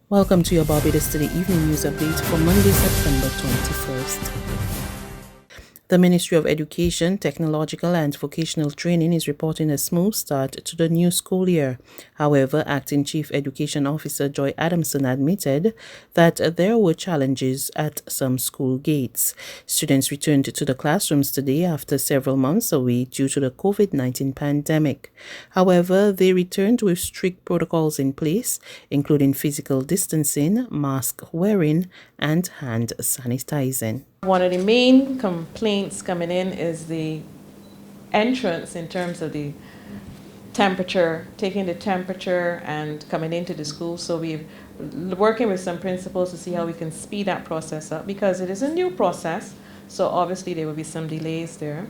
Welcome to your Barbados Today evening news update for Monday, September 21st. The Ministry of Education, Technological and Vocational Training is reporting a smooth start to the new school year. However, Acting Chief Education Officer Joy Adamson admitted that there were challenges at some school gates. Students returned to the classrooms today after several months away due to the COVID-19 pandemic. However, they returned with strict protocols in place, including physical distancing, mask wearing, and hand sanitizing. One of the main complaints coming in is the entrance in terms of the temperature, taking the temperature and coming into the school. So we're working with some principals to see how we can speed that process up because it is a new process. So obviously there will be some delays there.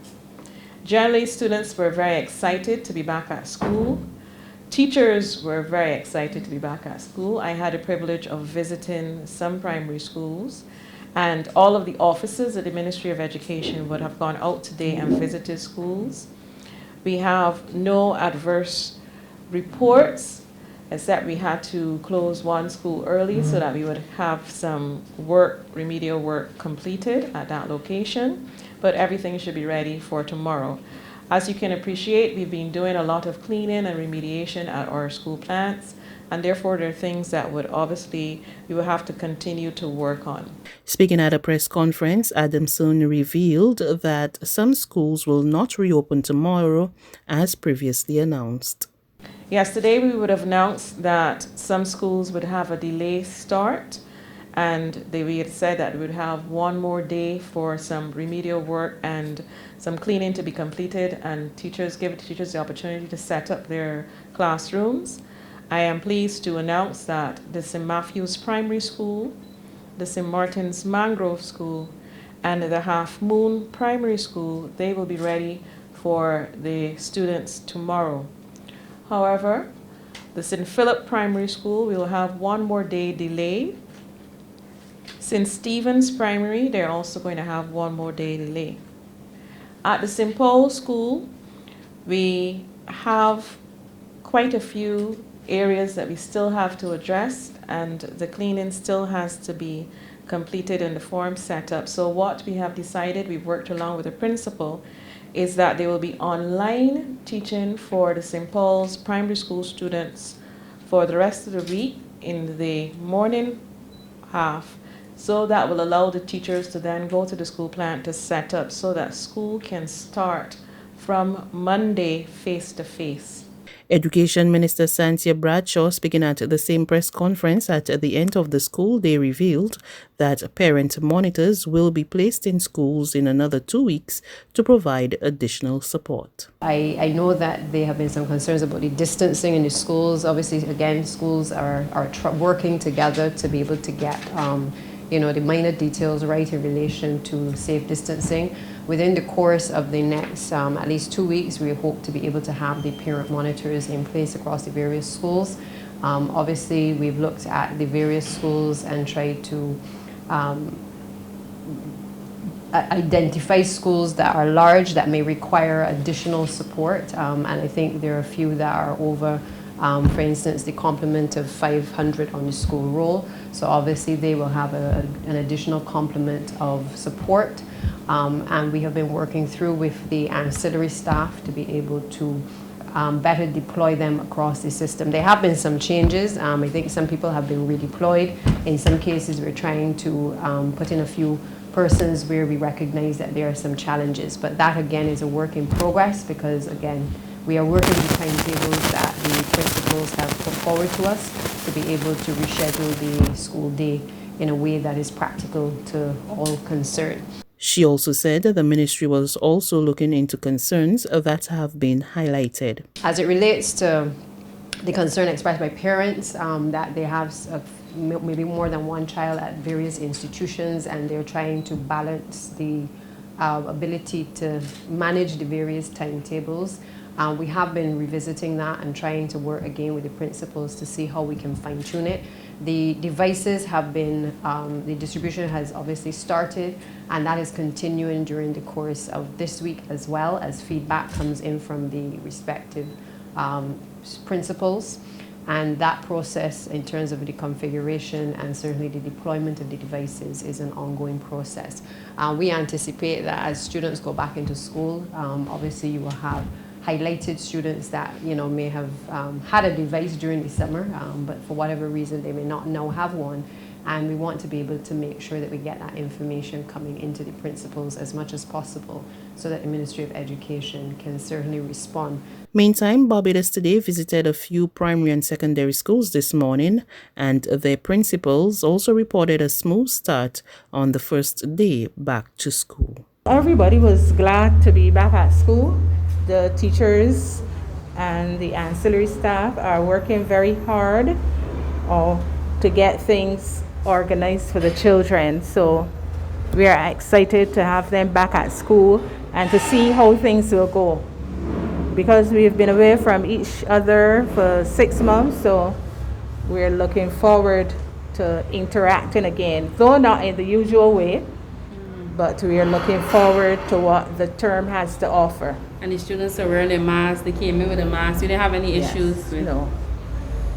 Generally, students were very excited to be back at school. Teachers were very excited to be back at school. I had the privilege of visiting some primary schools, and all of the officers at the Ministry of Education would have gone out today and visited schools. We have no adverse reports, except we had to close one school early so that we would have some work, remedial work completed at that location, but everything should be ready for tomorrow. As you can appreciate, we've been doing a lot of cleaning and remediation at our school plants, and therefore there are things that we will have to continue to work on. Speaking at a press conference, Adamson revealed that some schools will not reopen tomorrow as previously announced. Yesterday we would have announced that some schools would have a delayed start, and we had said that we would have one more day for some remedial work and some cleaning to be completed, and give teachers the opportunity to set up their classrooms. I am pleased to announce that the St. Matthew's Primary School, the St. Martin's Mangrove School, and the Half Moon Primary School, they will be ready for the students tomorrow. However, the St. Philip Primary School will have one more day delay. St. Stephen's Primary, they're also going to have one more day delay. At the St. Paul School, we have quite a few areas that we still have to address, and the cleaning still has to be completed and the form set up. So what we have decided, we've worked along with the principal, is that there will be online teaching for the St. Paul's primary school students for the rest of the week in the morning half. So that will allow the teachers to then go to the school plant to set up so that school can start from Monday face-to-face. Education Minister Santia Bradshaw, speaking at the same press conference at the end of the school day, revealed that parent monitors will be placed in schools in another 2 weeks to provide additional support. I know that there have been some concerns about the distancing in the schools. Obviously, again, schools are working together to be able to get the minor details right in relation to safe distancing. Within the course of the next at least 2 weeks, we hope to be able to have the parent monitors in place across the various schools. Obviously, we've looked at the various schools and tried to identify schools that are large that may require additional support, and I think there are a few that are over, for instance, the complement of 500 on the school roll. So obviously they will have an additional complement of support, and we have been working through with the ancillary staff to be able to better deploy them across the system. There have been some changes. I think some people have been redeployed. In some cases we're trying to put in a few persons where we recognize that there are some challenges, but that again is a work in progress because again we are working with the timetables that the principals have put forward to us to be able to reschedule the school day in a way that is practical to all concerned. She also said the ministry was also looking into concerns that have been highlighted. As it relates to the concern expressed by parents that they have maybe more than one child at various institutions and they're trying to balance the ability to manage the various timetables. We have been revisiting that and trying to work again with the principals to see how we can fine-tune it. The devices have been, the distribution has obviously started, and that is continuing during the course of this week as well as feedback comes in from the respective principals. And that process, in terms of the configuration and certainly the deployment of the devices, is an ongoing process. We anticipate that as students go back into school, obviously you will have highlighted students that may have had a device during the summer, but for whatever reason they may not now have one. And we want to be able to make sure that we get that information coming into the principals as much as possible so that the Ministry of Education can certainly respond. Meantime, Barbados Today visited a few primary and secondary schools this morning, and their principals also reported a smooth start on the first day back to school. Everybody was glad to be back at school. The teachers and the ancillary staff are working very hard to get things organized for the children. So we are excited to have them back at school and to see how things will go. Because we've been away from each other for 6 months, so we're looking forward to interacting again, though not in the usual way, but we are looking forward to what the term has to offer. And the students are wearing their masks. They came in with a mask. You didn't have any issues with... No.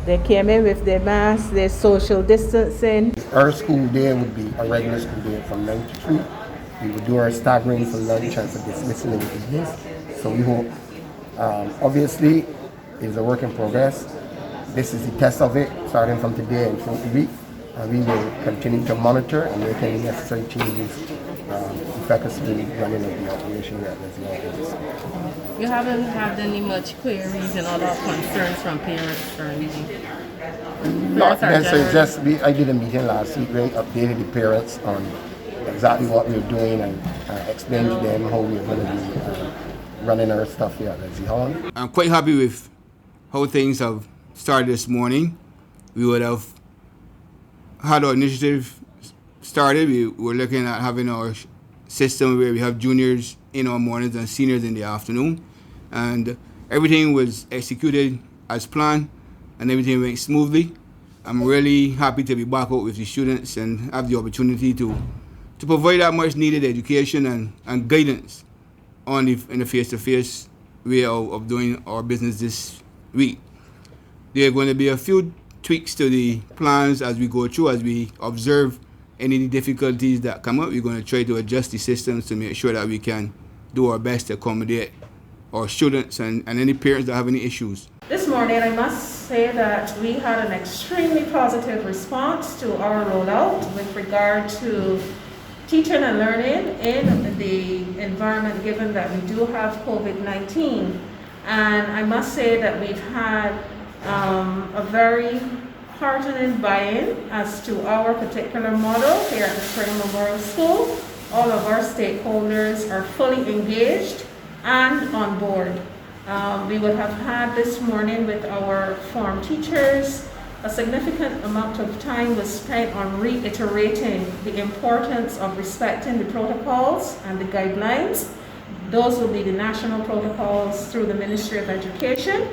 They came in with their masks, their social distancing. Our school day would be a regular school day from 9 to 3. We would do our staggering for lunch and for dismissal in the evenings. So we hope, obviously, it's a work in progress. This is the test of it, starting from today and through the week. And we will continue to monitor and make any necessary changes effectively running of the operation here at the You haven't had any much queries and other concerns from parents or anything? Not necessarily, just I did a meeting last week where I updated the parents on exactly what we're doing and explained to them how we're going to be running our stuff here at the Hall. I'm quite happy with how things have started this morning. We would have had our initiative started. We were looking at having our system where we have juniors in our mornings and seniors in the afternoon. And everything was executed as planned and everything went smoothly. I'm really happy to be back out with the students and have the opportunity to provide that much needed education and guidance in the face-to-face way of doing our business this week. There are going to be a few tweaks to the plans as we go through, as we observe any difficulties that come up. We're going to try to adjust the systems to make sure that we can do our best to accommodate our students and any parents that have any issues. This morning, I must say that we had an extremely positive response to our rollout with regard to teaching and learning in the environment, given that we do have COVID-19. And I must say that we've had a very heartening buy-in as to our particular model here at the Spring Memorial School. All of our stakeholders are fully engaged and on board. We would have had this morning with our form teachers. A significant amount of time was spent on reiterating the importance of respecting the protocols and the guidelines. Those will be the national protocols through the Ministry of Education,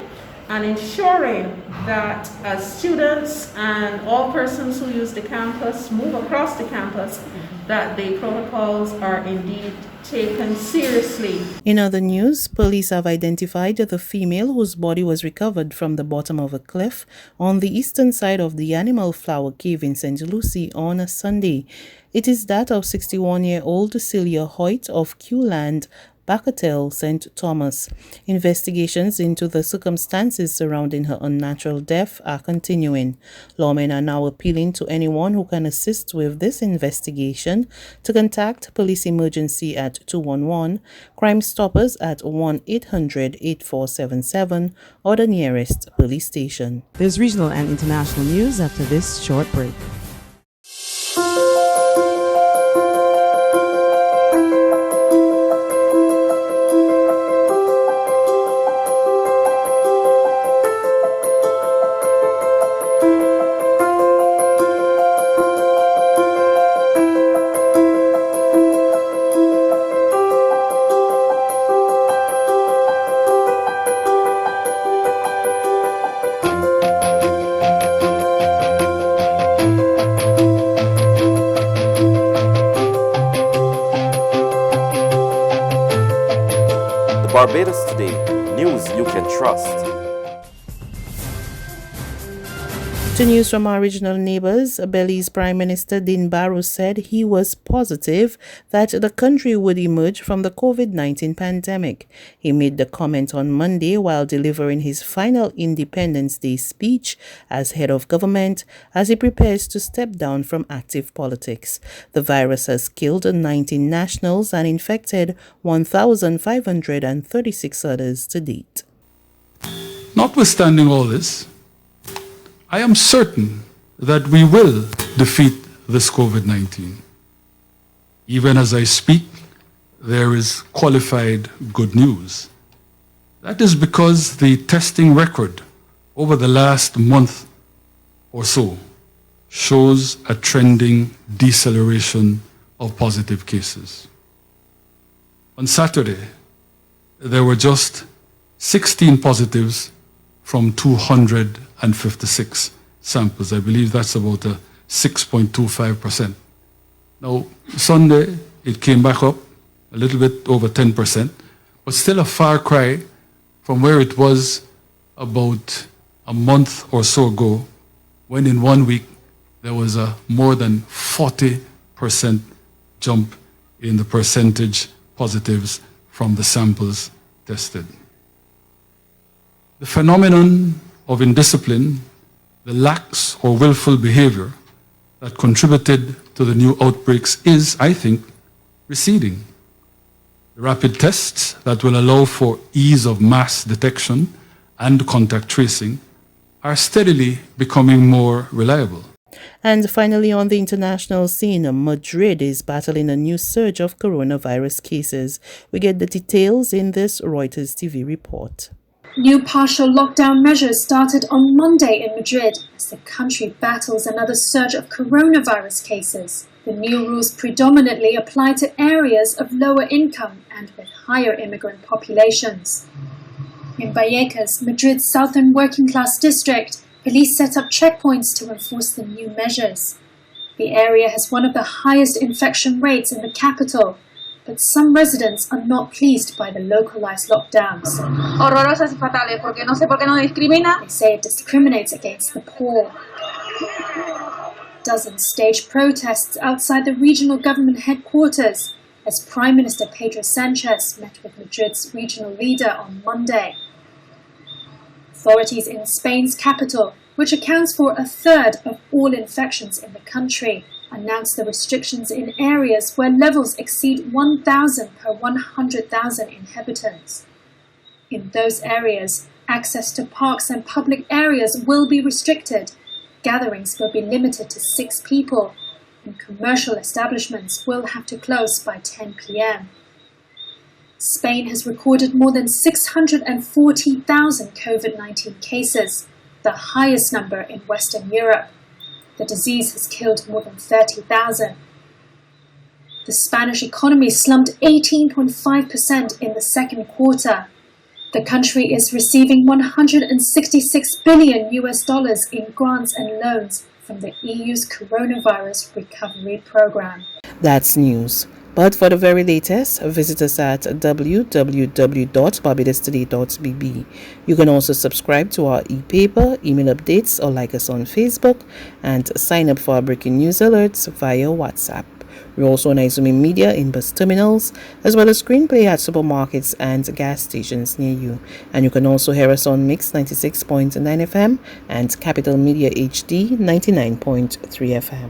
and ensuring that as students and all persons who use the campus move across the campus, that the protocols are indeed taken seriously. In other news, police have identified the female whose body was recovered from the bottom of a cliff on the eastern side of the Animal Flower Cave in St. Lucie on a Sunday. It is that of 61-year-old Celia Hoyt of Q-Land, Bacatel, St. Thomas. Investigations into the circumstances surrounding her unnatural death are continuing. Lawmen are now appealing to anyone who can assist with this investigation to contact Police Emergency at 211, Crime Stoppers at 1-800-8477, or the nearest police station. There's regional and international news after this short break. Barbados Today, news you can trust. To news from our regional neighbors, Belize Prime Minister Din Barrow said he was positive that the country would emerge from the COVID-19 pandemic. He made the comment on Monday while delivering his final Independence Day speech as head of government as he prepares to step down from active politics. The virus has killed 19 nationals and infected 1,536 others to date. Notwithstanding all this, I am certain that we will defeat this COVID-19. Even as I speak, there is qualified good news. That is because the testing record over the last month or so shows a trending deceleration of positive cases. On Saturday, there were just 16 positives from 256 samples. I believe that's about a 6.25%. Now, Sunday, it came back up a little bit over 10%, but still a far cry from where it was about a month or so ago, when in 1 week there was a more than 40% jump in the percentage positives from the samples tested. The phenomenon of indiscipline, the lax or willful behavior that contributed to the new outbreaks is, I think, receding. The rapid tests that will allow for ease of mass detection and contact tracing are steadily becoming more reliable. And finally, on the international scene, Madrid is battling a new surge of coronavirus cases. We get the details in this Reuters TV report. New partial lockdown measures started on Monday in Madrid as the country battles another surge of coronavirus cases. The new rules predominantly apply to areas of lower income and with higher immigrant populations. In Vallecas, Madrid's southern working-class district, police set up checkpoints to enforce the new measures. The area has one of the highest infection rates in the capital, but some residents are not pleased by the localized lockdowns. Horrorosas y fatales, porque no sé por qué no discrimina. They say it discriminates against the poor. Dozens staged protests outside the regional government headquarters as Prime Minister Pedro Sanchez met with Madrid's regional leader on Monday. Authorities in Spain's capital, which accounts for a third of all infections in the country, announced the restrictions in areas where levels exceed 1,000 per 100,000 inhabitants. In those areas, access to parks and public areas will be restricted, gatherings will be limited to 6 people, and commercial establishments will have to close by 10 p.m. Spain has recorded more than 640,000 COVID-19 cases, the highest number in Western Europe. The disease has killed more than 30,000. The Spanish economy slumped 18.5% in the second quarter. The country is receiving $166 billion in grants and loans from the EU's coronavirus recovery program. That's news. But for the very latest, visit us at www.barbadostoday.bb. You can also subscribe to our e-paper, email updates, or like us on Facebook, and sign up for our breaking news alerts via WhatsApp. We're also on Izumi Media in bus terminals, as well as screenplay at supermarkets and gas stations near you. And you can also hear us on Mix 96.9 FM and Capital Media HD 99.3 FM.